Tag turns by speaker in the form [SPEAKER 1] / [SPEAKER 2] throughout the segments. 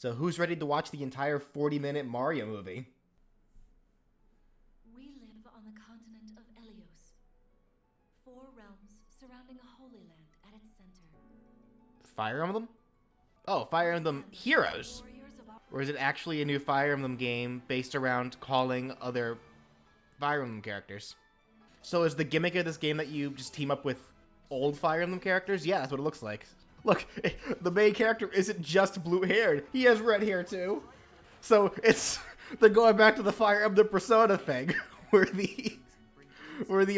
[SPEAKER 1] So who's ready to watch the entire 40-minute Mario movie?
[SPEAKER 2] We live on the continent of Elios. 4 realms surrounding a holy land at its center.
[SPEAKER 1] Fire Emblem? Oh, Fire Emblem Heroes. Or is it actually a new Fire Emblem game based around calling other Fire Emblem characters? So is the gimmick of this game that you just team up with old Fire Emblem characters? Yeah, that's what it looks like. Look, the main character isn't just blue-haired. He has red hair, too. So they're going back to the Fire Emblem Persona thing, where the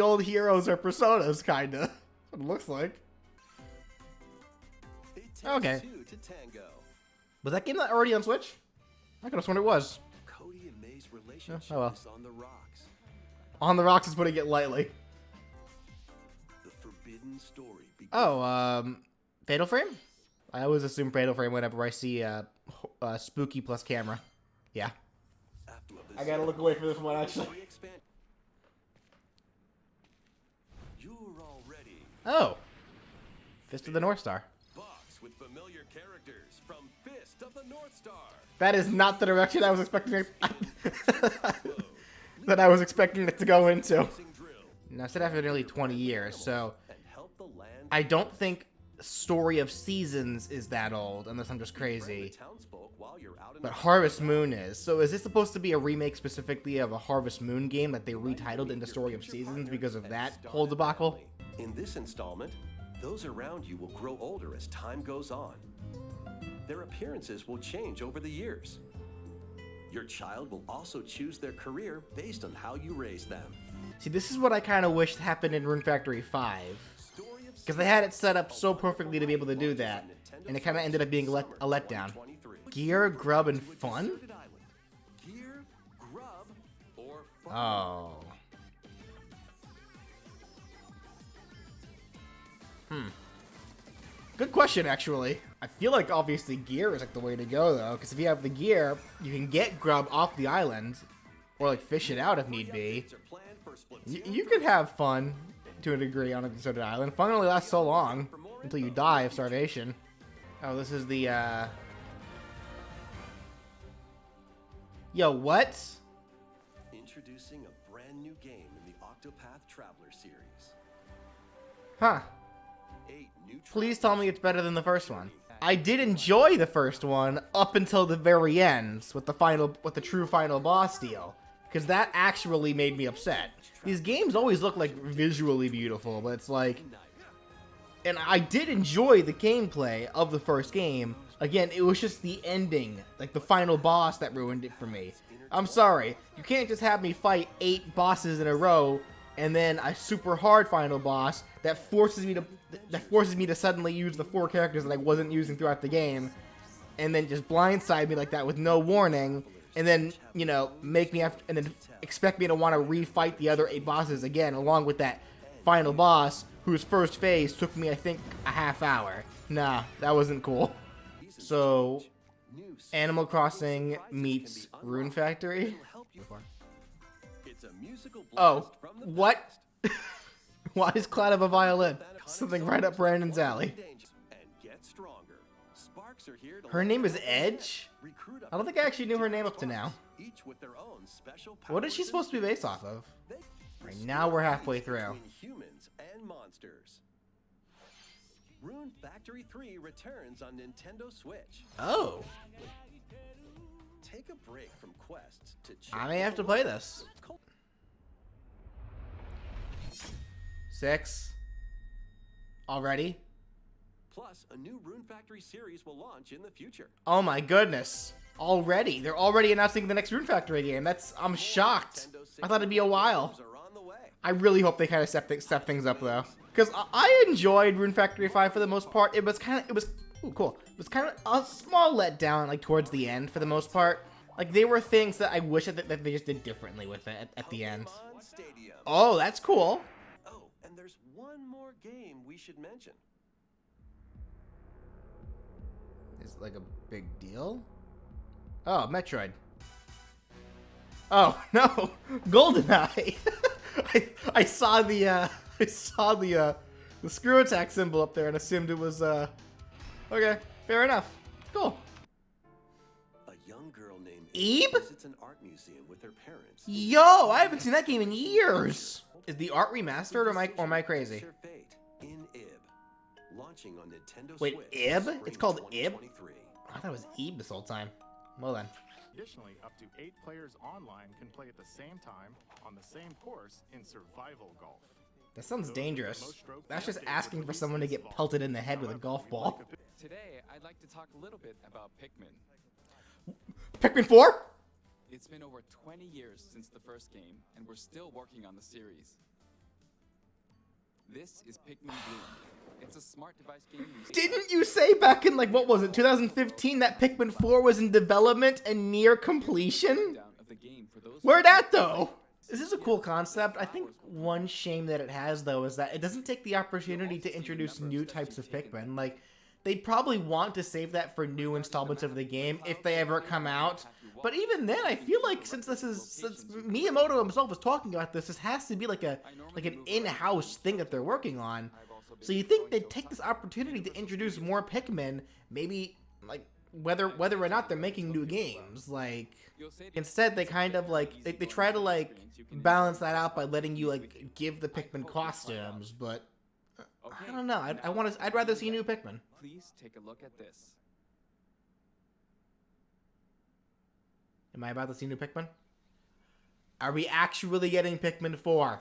[SPEAKER 1] old heroes are personas, kinda. That's what it looks like. Okay. Was that game not already on Switch? I could have sworn it was.
[SPEAKER 3] Cody and May's relationship
[SPEAKER 1] oh well.
[SPEAKER 3] is on the rocks.
[SPEAKER 1] On the rocks is putting it lightly.
[SPEAKER 3] The forbidden story
[SPEAKER 1] Fatal Frame? I always assume Fatal Frame whenever I see spooky plus camera. Yeah. I gotta look away from this one, actually.
[SPEAKER 3] You're all ready.
[SPEAKER 1] Oh. Fist of the North Star.
[SPEAKER 3] Box with familiar characters from Fist of the North Star.
[SPEAKER 1] That is not the direction I was expecting it that I was expecting it to go into. Now, I said after nearly 20 years, so I don't think Story of Seasons is that old, unless I'm just crazy. But Harvest Moon is. So is this supposed to be a remake specifically of a Harvest Moon game that they retitled into Story of Seasons because of that whole debacle?
[SPEAKER 3] In this installment, those around you will grow older as time goes on. Their appearances will change over the years. Your child will also choose their career based on how you raise them.
[SPEAKER 1] See, this is what I kind of wished happened in Rune Factory 5. Because they had it set up so perfectly to be able to do that. And it kind of ended up being a letdown. Gear, grub, and fun?
[SPEAKER 3] Gear, grub, or fun.
[SPEAKER 1] Oh. Good question, actually. I feel like obviously gear is like the way to go, though. Because if you have the gear, you can get grub off the island. Or like fish it out if need be. You can have fun to a degree on a deserted island. Fun only lasts so long until you die of starvation. Oh, this is the Yo, what?
[SPEAKER 3] Introducing a brand new game in the Octopath Traveler series.
[SPEAKER 1] Huh. Please tell me it's better than the first one. I did enjoy the first one up until the very end with the true final boss deal. Because that actually made me upset. These games always look like visually beautiful, but it's like... And I did enjoy the gameplay of the first game. Again, it was just the ending, like the final boss that ruined it for me. I'm sorry, you can't just have me fight 8 bosses in a row and then a super hard final boss that forces me to suddenly use the 4 characters that I wasn't using throughout the game, and then just blindside me like that with no warning. And then, you know, make me have to, and then expect me to want to refight the other 8 bosses again, along with that final boss, whose first phase took me, I think, a half hour. Nah, that wasn't cool. So, Animal Crossing meets Rune Factory? Oh, what? Why is Cloud of a violin? Something right up Brandon's alley. Her name is Edge? I don't think I actually knew her name up to now. What is she supposed to be based off of? Right, now we're halfway through.
[SPEAKER 3] Humans and monsters. Rune Factory 3 returns on Nintendo Switch.
[SPEAKER 1] Oh.
[SPEAKER 3] Take a break from quests to
[SPEAKER 1] I may have to play this. 6. Already?
[SPEAKER 3] Plus, a new Rune Factory series will launch in the future.
[SPEAKER 1] Oh my goodness. Already? They're already announcing the next Rune Factory game. I'm shocked. I thought it'd be a while. I really hope they kind of step things up, though. Because I enjoyed Rune Factory 5 for the most part. It was cool. It was kind of a small letdown, like, towards the end for the most part. Like, there were things that I wish that they just did differently with it at the end. Oh, that's cool.
[SPEAKER 3] Oh, and there's one more game we should mention.
[SPEAKER 1] Is it like a big deal? Oh, Metroid. Oh, no. GoldenEye. I saw the screw attack symbol up there and assumed it was okay, fair enough. Cool.
[SPEAKER 3] young girl named
[SPEAKER 1] Ib?
[SPEAKER 3] visits an art museum with her parents.
[SPEAKER 1] Yo, I haven't seen that game in years. Is the art remastered, or am I crazy?
[SPEAKER 3] Her fate in Ib, launching on Nintendo
[SPEAKER 1] Wait,
[SPEAKER 3] Switch
[SPEAKER 1] Ib?
[SPEAKER 3] spring
[SPEAKER 1] It's called Ib?
[SPEAKER 3] 2023.
[SPEAKER 1] I thought it was Ib this whole time. Well then.
[SPEAKER 4] Additionally, up to 8 players online can play at the same time on the same course in survival golf.
[SPEAKER 1] That sounds dangerous. That's just asking for someone to get pelted in the head with a golf ball.
[SPEAKER 5] Today, I'd like to talk a little bit about Pikmin.
[SPEAKER 1] Pikmin 4?
[SPEAKER 5] It's been over 20 years since the first game, and we're still working on the series. This is Pikmin Bloom. It's a smart device game.
[SPEAKER 1] Didn't you say back in, like, what was it, 2015, that Pikmin 4 was in development and near completion? Where'd that, though? This is a cool concept. I think one shame that it has, though, is that it doesn't take the opportunity to introduce new types of Pikmin. Like, they'd probably want to save that for new installments of the game if they ever come out. But even then, I feel like since Miyamoto himself was talking about this has to be like an in-house thing that they're working on. So you think they'd take this opportunity to introduce more Pikmin, maybe like whether or not they're making new games. Like instead they kind of like they try to like balance that out by letting you like give the Pikmin costumes, but I don't know. I'd rather see new Pikmin.
[SPEAKER 5] Please take a look at this.
[SPEAKER 1] Am I about to see new Pikmin? Are we actually getting Pikmin 4?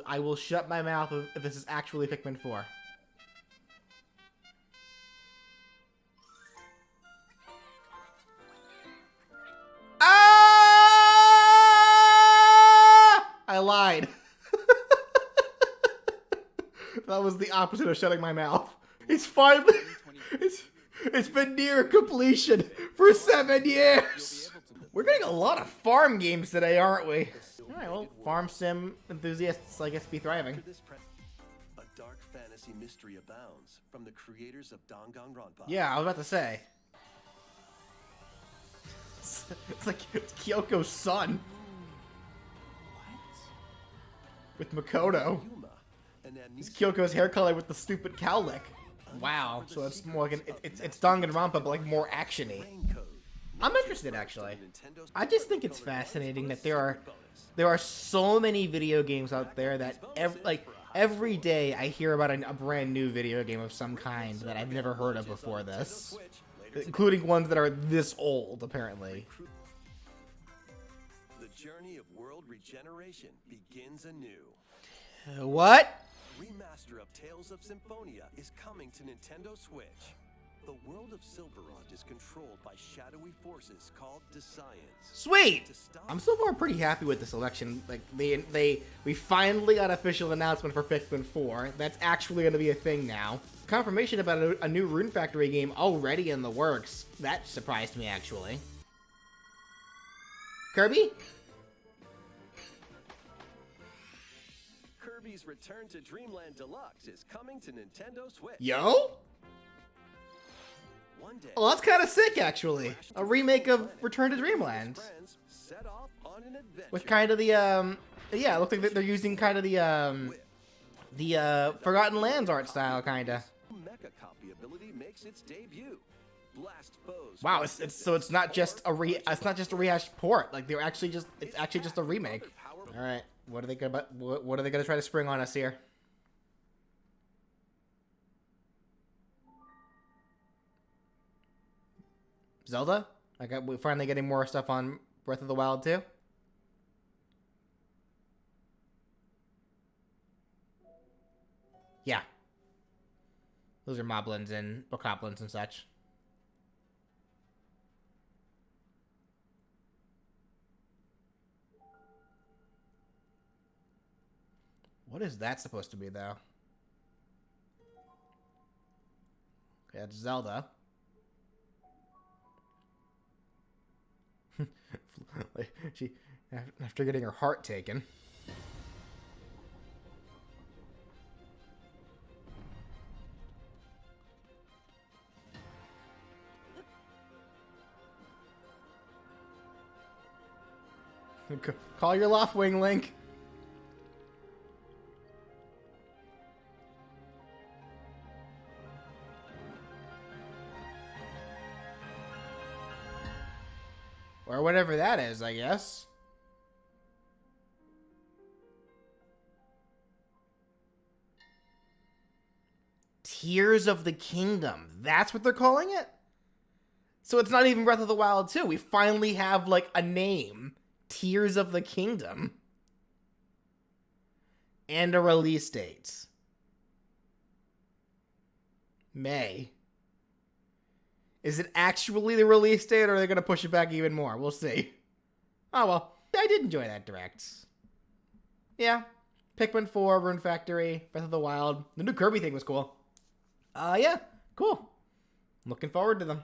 [SPEAKER 1] I will shut my mouth if this is actually Pikmin 4. Ah! I lied. That was the opposite of shutting my mouth. It's finally... It's been near completion for 7 years. We're getting a lot of farm games today, aren't we? Alright, well, farm sim enthusiasts, I guess, be thriving.
[SPEAKER 3] A dark fantasy mystery abounds from the creators of Danganronpa.
[SPEAKER 1] Yeah, I was about to say. It's like it's Kyoko's son. With Makoto. It's Kyoko's hair color with the stupid cowlick. Wow, so it's more like it's Danganronpa, but like more actiony. I'm interested, actually. I just think it's fascinating that there are so many video games out there that every day I hear about a brand new video game of some kind that I've never heard of before this, including ones that are this old, apparently.
[SPEAKER 3] The journey of world regeneration begins anew.
[SPEAKER 1] What?
[SPEAKER 3] Remaster of Tales of Symphonia is coming to Nintendo Switch. The world of Silverrond is controlled by shadowy forces called Descience.
[SPEAKER 1] Sweet! I'm so far pretty happy with the selection. Like we finally got official announcement for Pikmin 4. That's actually going to be a thing now. Confirmation about a new Rune Factory game already in the works. That surprised me, actually. Kirby?
[SPEAKER 3] Kirby's Return to Dreamland Deluxe is coming to Nintendo Switch.
[SPEAKER 1] Yo?
[SPEAKER 3] One day,
[SPEAKER 1] Oh, that's kind of sick, actually. A remake of Return to Dreamland.
[SPEAKER 3] set off on an adventure.
[SPEAKER 1] With kind of the, yeah, it looks like they're using kind of the Forgotten Lands art style, kind of.
[SPEAKER 3] Mecha copy ability makes its debut. Blast foes.
[SPEAKER 1] Wow, it's not just a rehashed port. Like it's actually just a remake. All right, what are they gonna try to spring on us here? Zelda? We're finally getting more stuff on Breath of the Wild too. Yeah. Those are moblins and bokoblins and such. What is that supposed to be, though? Okay, it's Zelda. She, after getting her heart taken. Call your Loftwing, Link. Or whatever that is, I guess. Tears of the Kingdom. That's what they're calling it? So it's not even Breath of the Wild 2. We finally have, like, a name. Tears of the Kingdom. And a release date. May. Is it actually the release date, or are they going to push it back even more? We'll see. Oh, well. I did enjoy that direct. Yeah. Pikmin 4, Rune Factory, Breath of the Wild. The new Kirby thing was cool. Yeah. Cool. Looking forward to them.